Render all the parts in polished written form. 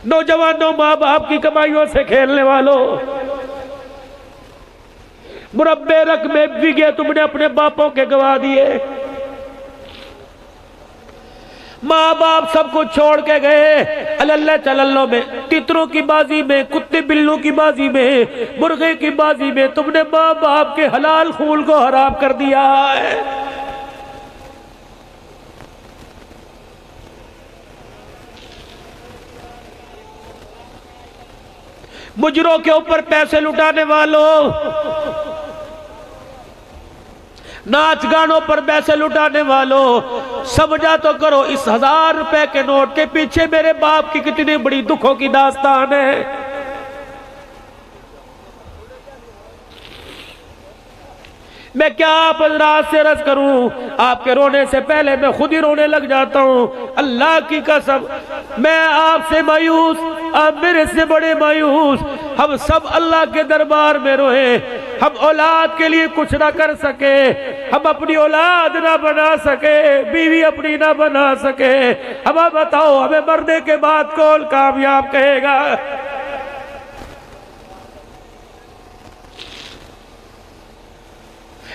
نوجوانوں، ماں باپ کی کمائیوں سے کھیلنے والوں، مربع رقمے بگے تم نے اپنے باپوں کے گوا دیے، ماں باپ سب کو چھوڑ کے گئے اللہ چللو میں، تتروں کی بازی میں، کتے بلوں کی بازی میں، مرغے کی بازی میں تم نے ماں باپ کے حلال خون کو حرام کر دیا ہے۔ مجروں کے اوپر پیسے لٹانے والوں، ناچ گانوں پر پیسے لٹانے والوں، سمجھا تو کرو اس 1000 روپے کے نوٹ کے پیچھے میرے باپ کی کتنی بڑی دکھوں کی داستان ہے۔ میں کیا آپ حضرات سے عرض کروں، آپ کے رونے سے پہلے میں خود ہی رونے لگ جاتا ہوں۔ اللہ کی قسم میں آپ سے مایوس، آپ میرے سے بڑے مایوس، ہم سب اللہ کے دربار میں روئے، ہم اولاد کے لیے کچھ نہ کر سکے، ہم اپنی اولاد نہ بنا سکے، بیوی اپنی نہ بنا سکے، اب آپ بتاؤ ہمیں مرنے کے بعد کون کامیاب کہے گا؟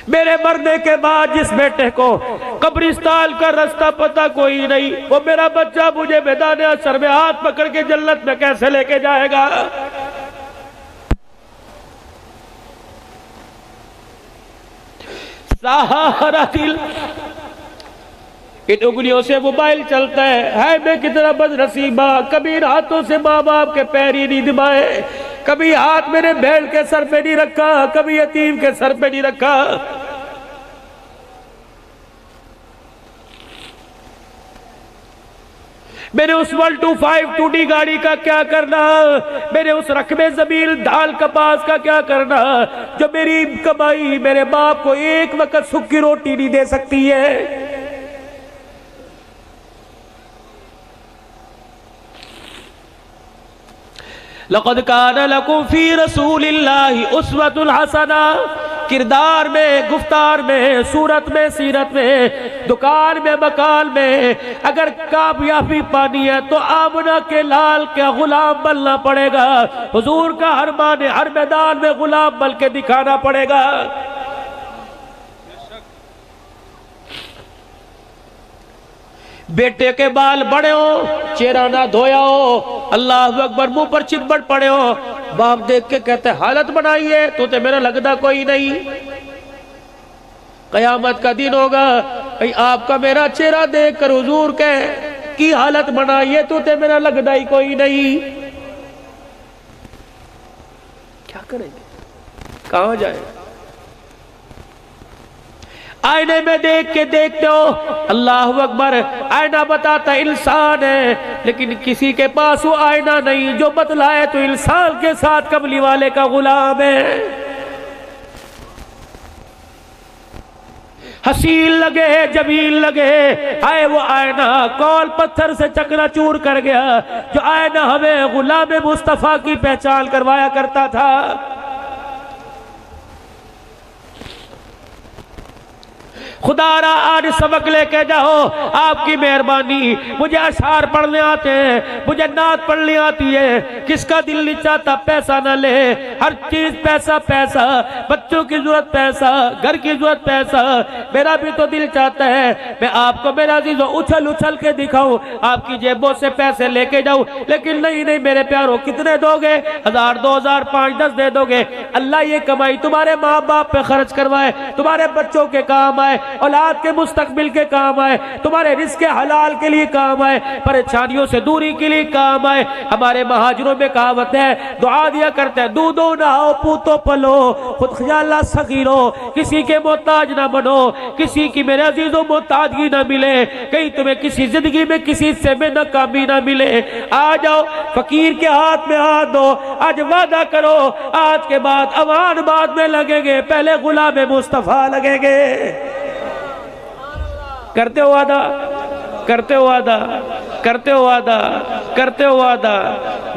میرے مرنے کے بعد جس بیٹے کو قبرستان کا راستہ پتہ کوئی نہیں، وہ میرا بچہ مجھے میدان حشر میں ہاتھ پکڑ کے جنت میں کیسے لے کے جائے گا؟ سارا دل ان انگلیوں سے موبائل چلتا ہے میں کتنا بد نصیبہ، کبھی ہاتھوں سے ماں باپ کے پیر ہی نہیں دبائے، کبھی ہاتھ میرے بھیڑ کے سر پہ نہیں رکھا، کبھی یتیم کے سر پہ نہیں رکھا۔ میں نے اس 125 2D گاڑی کا کیا کرنا، میں نے اس رقبے زمین دھال کپاس کا کیا کرنا جو میری کمائی میرے باپ کو ایک وقت سکی روٹی نہیں دے سکتی ہے۔ لَقَدْ كَانَ لَكُمْ فِي رَسُولِ اللَّهِ أُسْوَةٌ حَسَنَةٌ، کردار میں، گفتار میں، صورت میں، سیرت میں، دکان میں، مکان میں اگر کامیابی پانی ہے تو آمنہ کے لال کا غلام بننا پڑے گا، حضور کا ہر میدان میں غلام بن کے دکھانا پڑے گا۔ بیٹے کے بال بڑے ہو، چہرہ نہ دھویا ہو، اللہ اکبر منہ پر چبٹ پڑے ہو، باپ دیکھ کے کہتے حالت بنائی ہے تو تے میرا لگتا کوئی نہیں۔ قیامت کا دن ہوگا، آپ کا میرا چہرہ دیکھ کر حضور کی حالت بنائی ہے تو تے میرا لگتا ہی کوئی نہیں۔ کیا کریں گے؟ کہاں جائیں؟ آئینے میں دیکھ کے دیکھتے ہو، اللہ اکبر، آئینہ بتاتا انسان ہے لیکن کسی کے پاس وہ آئینہ نہیں جو بتلائے تو انسان کے ساتھ کملی والے کا غلام ہے۔ حسین لگے، جمیل لگے، آئے وہ آئینہ کول پتھر سے چکنا چور کر گیا جو آئینہ ہمیں غلام مصطفیٰ کی پہچان کروایا کرتا تھا۔ خدا را آج سبق لے کے جاؤ، آپ کی مہربانی، مجھے اشعار پڑھنے آتے ہیں، مجھے نعت پڑھنے آتی ہے، کس کا دل نہیں چاہتا پیسہ نہ لے، ہر چیز پیسہ پیسہ، بچوں کی ضرورت پیسہ، گھر کی ضرورت پیسہ، میرا بھی تو دل چاہتا ہے میں آپ کو میرا عزیزو اچھل اچھل کے دکھاؤں، آپ کی جیبوں سے پیسے لے کے جاؤں، لیکن نہیں میرے پیاروں، کتنے دو گے؟ 1000 2000 5 10 دے دو گے؟ اللہ یہ کمائی تمہارے ماں باپ پہ خرچ کروائے، تمہارے بچوں کے کام آئے، اولاد کے مستقبل کے کام آئے، تمہارے رزق حلال کے لیے کام آئے، پریشانیوں سے دوری کے لیے کام آئے۔ ہمارے مہاجروں میں کہاوت ہے، دعا دیا کرتے ہیں، دودھو نہاؤ پوتو پلو، خود خیالہ صغیرو، کسی کے محتاج نہ بنو، کسی کی میرے عزیزوں محتاجگی نہ ملے، کہیں تمہیں کسی زندگی میں کسی حصے میں ناکامی نہ ملے۔ آ جاؤ فقیر کے ہاتھ میں ہاتھ دو، آج وعدہ کرو آج کے بعد اوان بعد میں لگیں گے، پہلے غلام مصطفیٰ لگیں گے۔ کرتے ہو وعدہ، کرتے ہو وعدہ، کرتے ہو وعدہ، کرتے ہو وعدہ۔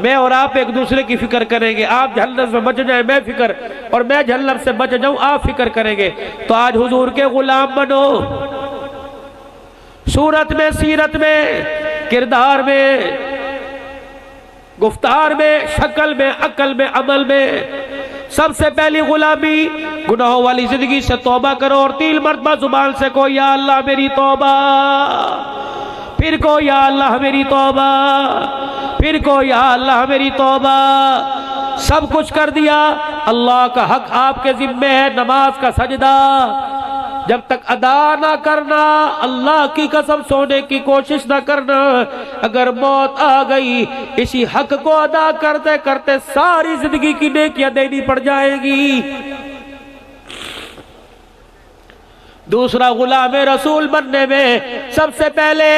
میں اور آپ ایک دوسرے کی فکر کریں گے، آپ جہنم سے بچ جائیں میں فکر، اور میں جہنم سے بچ جاؤں آپ فکر کریں گے، تو آج حضور کے غلام بنو، صورت میں، سیرت میں، کردار میں۔ گفتار میں، شکل میں، عقل میں، عمل میں۔ سب سے پہلی غلامی، گناہوں والی زندگی سے توبہ کرو اور 3 مرتبہ زبان سے کہو یا اللہ میری توبہ، پھر کہو یا اللہ میری توبہ، پھر کہو یا اللہ میری توبہ۔ سب کچھ کر دیا، اللہ کا حق آپ کے ذمہ ہے، نماز کا سجدہ جب تک ادا نہ کرنا، اللہ کی قسم سونے کی کوشش نہ کرنا۔ اگر موت آ گئی اسی حق کو ادا کرتے کرتے ساری زندگی کی نیکیاں دینی پڑ جائیں گی۔ دوسرا، غلام رسول بننے میں سب سے پہلے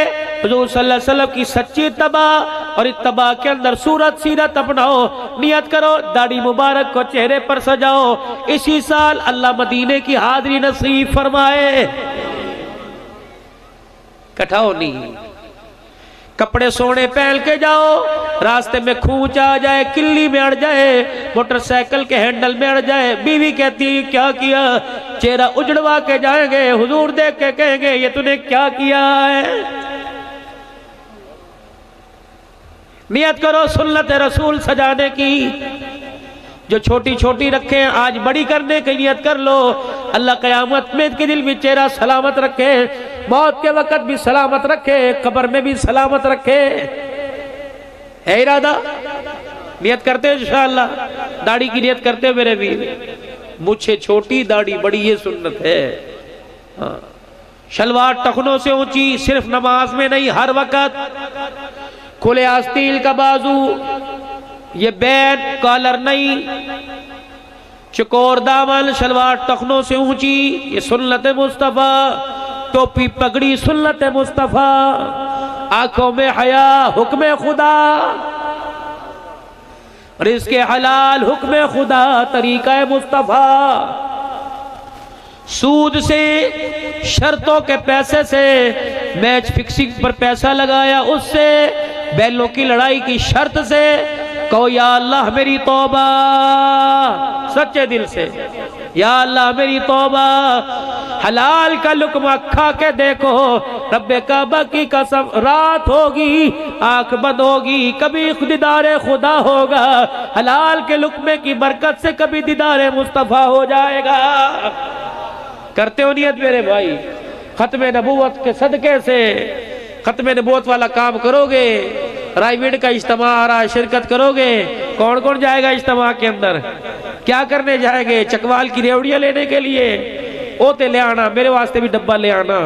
حضور صلی اللہ علیہ وسلم کی سچی اتباع، اور اتباع کے اندر صورت سیرت اپناؤ، نیت کرو داڑھی مبارک کو چہرے پر سجاؤ، اسی سال اللہ مدینے کی حاضری نصیب فرمائے۔ کٹھاؤ نہیں، کپڑے سونے پہن کے جاؤ، راستے میں کھونچ آ جائے، کلی میں اڑ جائے، موٹر سائیکل کے ہینڈل میں اڑ جائے، بیوی کہتی کیا کیا، چہرہ اجڑوا کے جائیں گے، حضور دیکھ کے کہیں گے یہ تو نے کیا کیا ہے۔ نیت کرو سنت رسول سجانے کی، جو چھوٹی چھوٹی رکھیں آج بڑی کرنے کی نیت کر لو۔ اللہ قیامت میں کے دل میں چہرہ سلامت رکھے، موت کے وقت بھی سلامت رکھے، قبر میں بھی سلامت رکھے۔ ہے ارادہ؟ نیت کرتے انشاءاللہ، داڑھی کی نیت کرتے میرے بھی، مجھے چھوٹی داڑھی بڑی، یہ سنت ہے۔ شلوار ٹخنوں سے اونچی، صرف نماز میں نہیں، ہر وقت۔ کھلے آستین کا بازو، یہ بین کالر نہیں، چکور دامن، شلوار ٹخنوں سے اونچی، یہ سنت مصطفیٰ۔ ٹوپی پگڑی سنت مصطفیٰ، آنکھوں میں حیا حکم خدا، رزق حلال حکم خدا، طریقہ مصطفیٰ۔ سود سے، شرطوں کے پیسے سے، میچ فکسنگ پر پیسہ لگایا اس سے، بیلوں کی لڑائی کی شرط سے، کہو یا اللہ میری توبہ، سچے دل سے یا اللہ میری توبہ۔ حلال کا لقمہ کھا کے دیکھو، رب کعبہ کی قسم رات ہوگی، آنکھ بند ہوگی، کبھی دیدار خدا ہوگا، حلال کے لقمے کی برکت سے کبھی دیدار مصطفیٰ ہو جائے گا۔ کرتے ہو نیت میرے بھائی؟ ختم نبوت کے صدقے سے ختم نبوت والا کام کرو گے، رائیویڈ کا اجتماع آ رہا ہے، شرکت کرو گے۔ کون کون جائے گا اجتماع کے اندر؟ کیا کرنے جائیں گے؟ چکوال کی ریوڑیاں لینے کے لیے؟ اوتے لے آنا، میرے واسطے بھی ڈبہ لے آنا،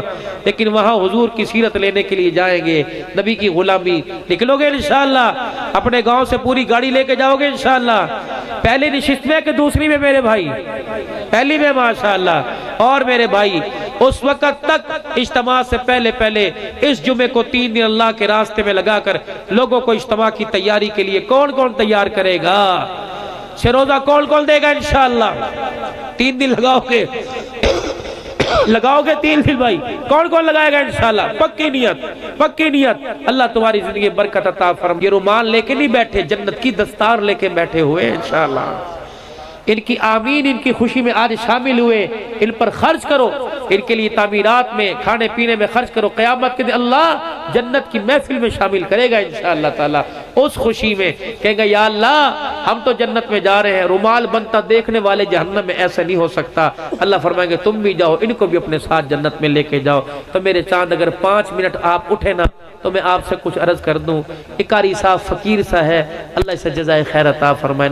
لیکن وہاں حضور کی سیرت لینے کے لیے جائیں گے، نبی کی غلامی نکلو گے انشاءاللہ، اپنے گاؤں سے پوری گاڑی لے کے جاؤ گے انشاءاللہ، پہلی نشست میں کہ دوسری میں میرے بھائی؟ پہلی میں ماشاءاللہ۔ اور میرے بھائی اس وقت تک اجتماع سے پہلے پہلے اس جمعے کو 3 دن اللہ کے راستے میں لگا کر لوگوں کو اجتماع کی تیاری کے لیے کون کون تیار کرے گا؟ روزہ کون کون دے گا انشاءاللہ؟ 3 دن لگاؤ گے، لگاؤ گے 3 دن بھائی، کون کون لگائے گا انشاءاللہ؟ پکی نیت، پکی نیت۔ اللہ تمہاری زندگی برکت عطا فرمائے۔ یہ رومال لے کے نہیں بیٹھے، جنت کی دستار لے کے بیٹھے ہوئے انشاءاللہ۔ ان کی آمین، ان کی خوشی میں آج شامل ہوئے، ان پر خرچ کرو، ان کے لیے تعمیرات میں، کھانے پینے میں خرچ کرو۔ قیامت کے دن اللہ جنت کی محفل میں شامل کرے گا انشاءاللہ تعالی۔ اس خوشی میں کہیں گا یا اللہ ہم تو جنت میں جا رہے ہیں، رومال بنتا دیکھنے والے جہنم میں ایسا نہیں ہو سکتا۔ اللہ فرمائیں گے تم بھی جاؤ، ان کو بھی اپنے ساتھ جنت میں لے کے جاؤ۔ تو میرے چاند اگر 5 منٹ آپ اٹھے نا تو میں آپ سے کچھ عرض کر دوں۔ ایک قاری صاحب فقیر سا ہے، اللہ اسے جزائے خیر عطا فرمائے۔